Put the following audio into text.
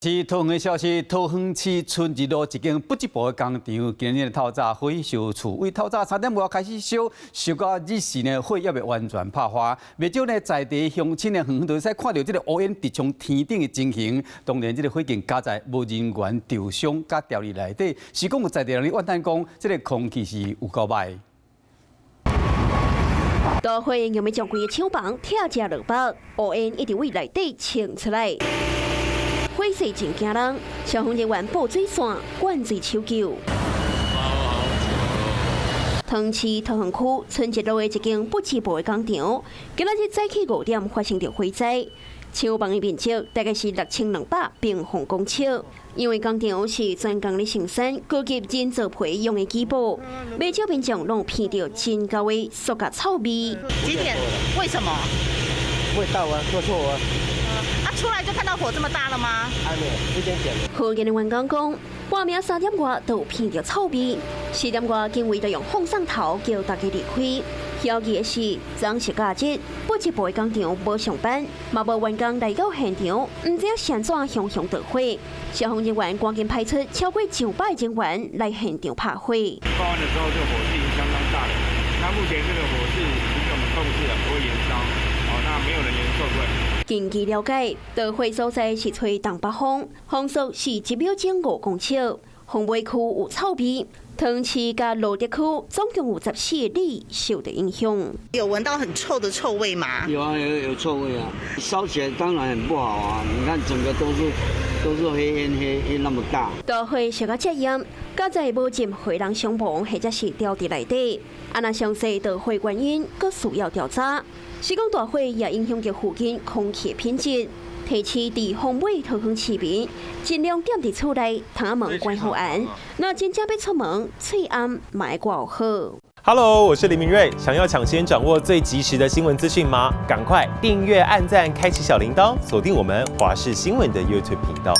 是桃园的消息，桃园市春日路一间不织布的工厂，今日透早火烧厝，为透早3点外开始烧，烧到日时呢，火也未完全拍花。未少呢在地乡亲呢，远远就使看到这个乌烟直冲天顶的情形。当然，这个火警加在无人员受伤甲调离内底，是讲有在地人怨叹讲，这个空气是有够歹。大火又要将规个厂房拆只落北，乌烟一直为内底冲出来。火势真惊人，消防人员布水线灌水求救。桃市桃园区春日路的一间不织布的工厂，今仔日早起5点发生着火灾。厂房的面积大概是6200平方公尺，因为工厂是专工咧生产高级人造皮用的织布，不少民众拢闻到真高的塑胶臭味。几点？为什么？味道啊，做错啊。出来就看到火这么大了吗？还没有，1点点。附近的员工讲，半暝3点外都有闻到臭味，4点外警卫就用风扇头叫大家离开。要记的是，昨是假日，不织布的工厂无上班，嘛无员工来到现场，唔知影怎熊熊着火。消防人员赶紧派出超过900人员来现场拍火。报案的时候，这个火势已经相当大了。那目前这个火势已经我们控制了，不会延烧。那没有人员受困。根据了解，导火所在是吹东北风，风速是1秒钟5公尺，风尾区有臭味。桃市甲罗德区总共有14个里受到影响。有闻到很臭的臭味吗？有啊，有臭味啊，烧起来当然很不好啊。你看整个都是黑烟那么大。导火烧到这样，加在无进火人伤亡或者是掉伫内底，那详细导火原因阁需要调查。施工大火也影响到附近空气品质，提醒伫风尾桃园市民尽量踮伫厝内，窗门关好安。那真正要出门，喙暗买挂好。Hello， 我是林明瑞。想要抢先掌握最及时的新闻资讯吗？赶快订阅、按赞、开启小铃铛，锁定我们华视新闻的 YouTube 频道。